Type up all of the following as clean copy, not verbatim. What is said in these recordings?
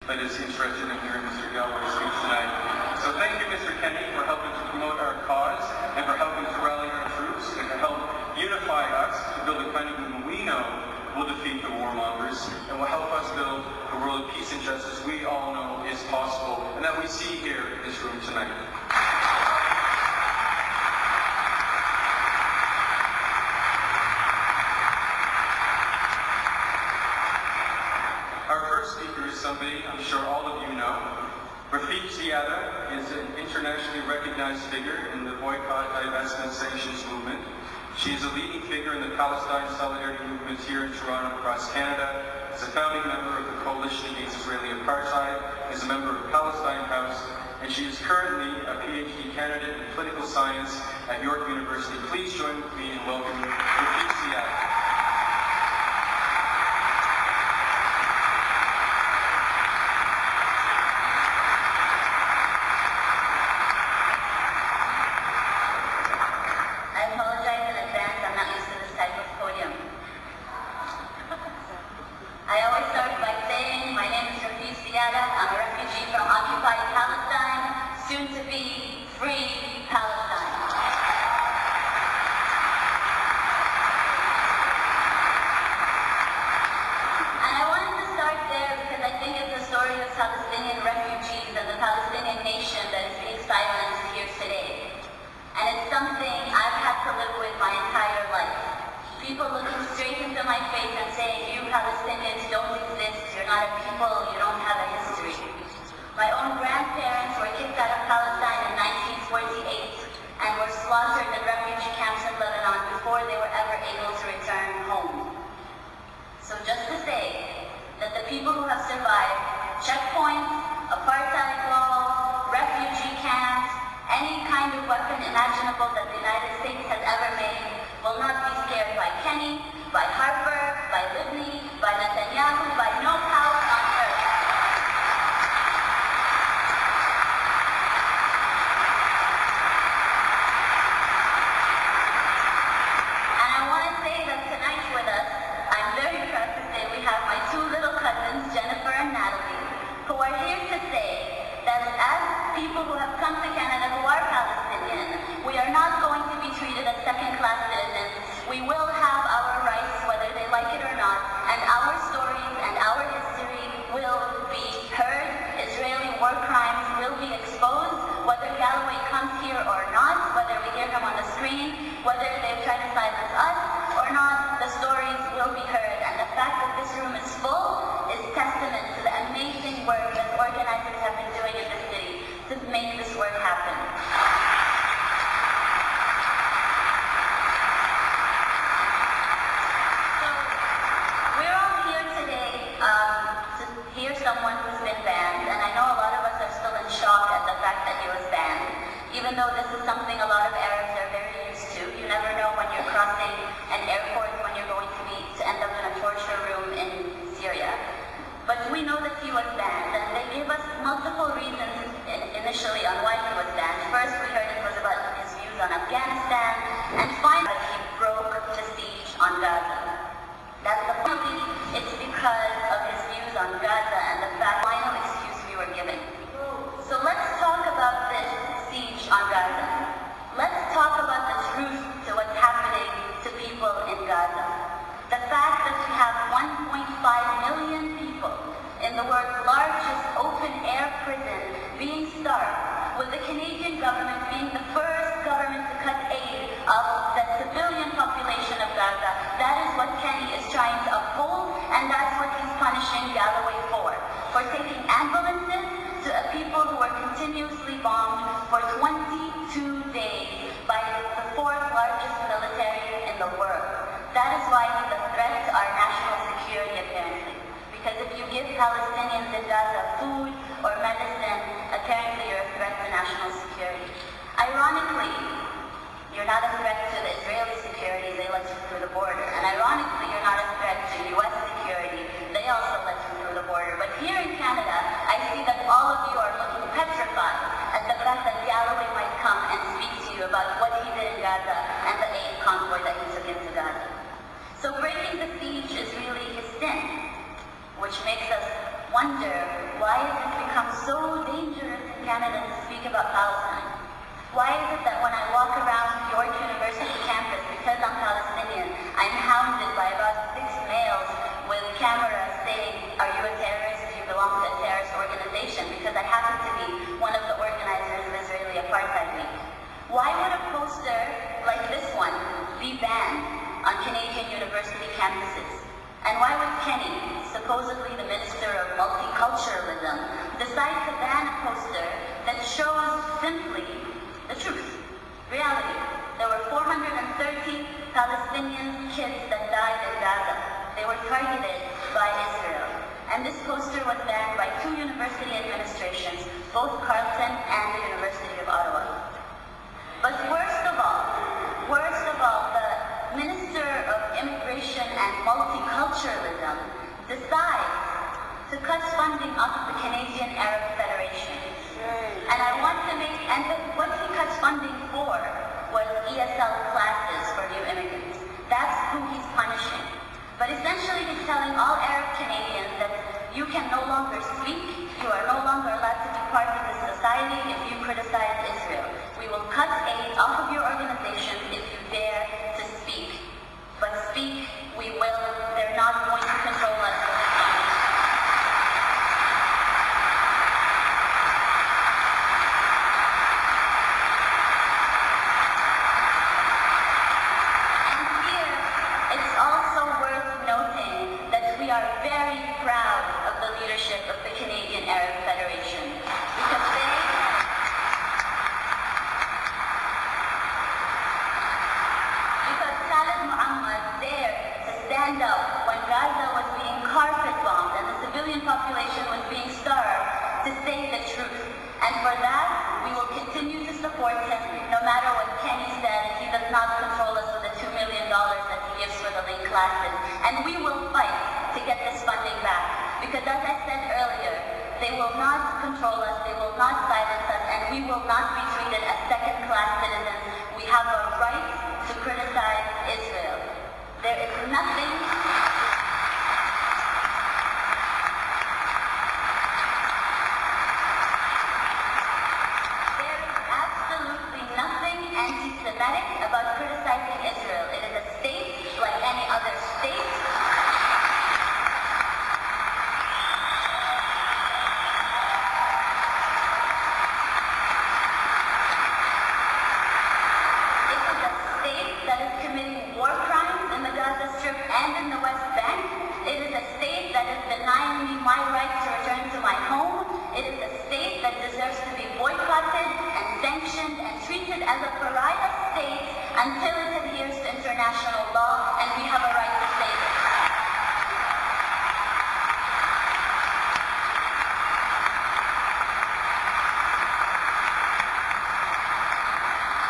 that is interested in hearing Mr. Galloway's speech tonight. So thank you, Mr. Kenny, for helping to promote our cause and for helping to rally our troops and to help unify us to build a kind of movement we know will defeat the warmongers and will help us build a world of peace and justice we all know is possible and that we see here in this room tonight. Our first speaker is somebody I'm sure all of you know. Rafik Ziada is an internationally recognized figure in the boycott, divestment, sanctions movement. She is a leading figure in the Palestine solidarity movement here in Toronto and across Canada, is a founding member of the Coalition Against Israeli Apartheid, is a member of Palestine House, and she is currently a PhD candidate in political science at York University. Please join with me in welcoming Rafik Ziada. I'm a refugee from occupied Palestine, soon to be free Palestine. And I wanted to start there because I think it's the story of Palestinian refugees and the Palestinian nation that is being silenced here today. And it's something I've had to live with my entire life. People looking straight into my face and saying, you Palestinians don't exist, you're not a people, you don't have a history. My own grandparents were kicked out of Palestine in 1948 and were slaughtered in refugee camps in Lebanon before they were ever able to return home. So just to say that the people who have survived checkpoints, apartheid law, refugee camps, any kind of weapon imaginable that the United States has ever made will not be scared by Kenny, by Harper, by Libni, by Netanyahu, by no power on earth. And I want to say that tonight with us, I'm very proud to say we have my two little cousins, Jennifer and Natalie, who are here to say that as people who have come to Canada who are Palestinian, we are not going to be treated as second-class citizens. We will have our rights whether they like it or not, and our stories and our history will be heard. Israeli war crimes will be exposed, whether Galloway comes here or not, whether we hear him on the screen, whether they try to silence us or not, the stories will be heard. And the fact that this room is full is testament to the amazing work that organizers have been doing in the city to make this work happen. So, we're all here today to hear someone who's been banned, and I know a lot of us are still in shock at the fact that he was banned, even though this is something a lot of Arabs are very used to. You never know when you're crossing an airport when you're going to end up in a torture room in Syria. But we know that he was banned, and they gave us multiple reasons initially on why he was banned. First, we heard it was about his views on Afghanistan, and finally, he broke the siege on Gaza. That's the point. It's because of his views on Gaza and the final excuse we were given. So let's talk about this siege on Gaza. Let's talk about the truth to what's happening to people in Gaza. The fact that we have 1.5 million people in the world's largest open-air prison being starved, with the Canadian government being the first government to cut aid of the civilian population of Gaza. That is what Kenny is trying to uphold, and that's what he's punishing Galloway for taking ambulances to a people who are continuously bombed for 22 days by the fourth largest military in the world. That is why he's a threat to our national security, apparently. Because if you give Palestinians in Gaza food or medicine, apparently you're a threat to national security. Ironically, you're not a threat to the Israeli security, they let you through the border. And ironically, you're not a threat to US security, they also let you through the border. But here in Canada, I see that all of you are looking petrified at the fact that Galloway might come and speak to you about what he did in Gaza and the aid convoy that he took into Gaza. So breaking the siege is really his sin, which makes us wonder, why is Canada to speak about Palestine? Why is it that when I walk around York University campus, because I'm Palestinian, I'm hounded by about 6 males with cameras saying, "Are you a terrorist? Do you belong to a terrorist organization?" Because I happen to be one of the organizers of Israeli Apartheid Week. Why would a poster like this one be banned on Canadian university campuses? And why would Kenny, supposedly the Minister of Multiculturalism, decide to ban a poster that shows simply the truth, reality? There were 430 Palestinian kids that died in Gaza. They were targeted by Israel. And this poster was banned by 2 university administrations, both Carleton and the University of Ottawa. But worst of all, the Minister of Immigration and Multiculturalism decides to cut funding off of the Canadian Arab Federation. And I want to what he cuts funding for was ESL classes for new immigrants. That's who he's punishing. But essentially he's telling all Arab Canadians that you can no longer speak, you are no longer allowed to be part of this society if you criticize Israel. We will cut aid off of your organizations if you dare to speak. But speak, we will. They're not going to control us with this funding. And here, it's also worth noting that we are very proud of the leadership of the Canadian Arab Federation, because Khalid Muhammad dared to stand up when Gaza was being carpet bombed and the civilian population was being starved, to say the truth. And for that, we will continue to support him, no matter what Kenny said. He does not control us with the $2 million that he gives for the link classes. And we will fight to get this funding back. Because as I said earlier, they will not control us, they will not silence us, and we will not be treated as second-class citizens. We have a right to criticize Israel. There is nothing anti-Semitic about criticizing Israel. It is a state like any other state. It is a state that is committing war crimes in the Gaza Strip and in the West Bank. It is a state that is denying me my right to return to my home. It is a state that deserves to be boycotted and sanctioned and treated as a pariah state until it adheres to international law, and we have a right to say this.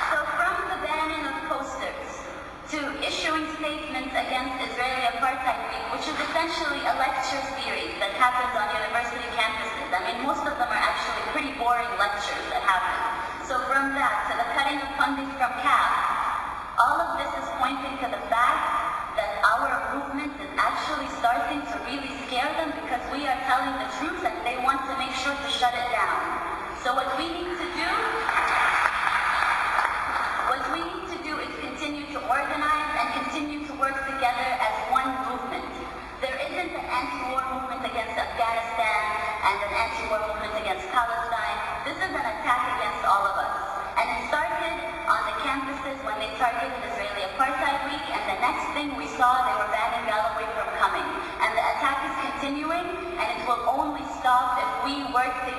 So from the banning of posters to issuing statements against Israeli Apartheid Week, which is essentially a lecture series that happens on university campuses. I mean, most of them are actually pretty boring lectures that happen. So from that to the cutting of funding from CAP, all of this is pointing to the fact that our movement is actually starting to really scare them, because we are telling the truth and they want to make sure to shut it down. So what we need to do is continue to organize and continue to work together as one movement. There isn't an anti-war movement against Afghanistan and an anti-war movement against Palestine. This is an attack against all of us. And it started on the campuses when they targeted Israeli Apartheid Week, and the next thing we saw, they were banning Galloway from coming. And the attack is continuing, and it will only stop if we work together.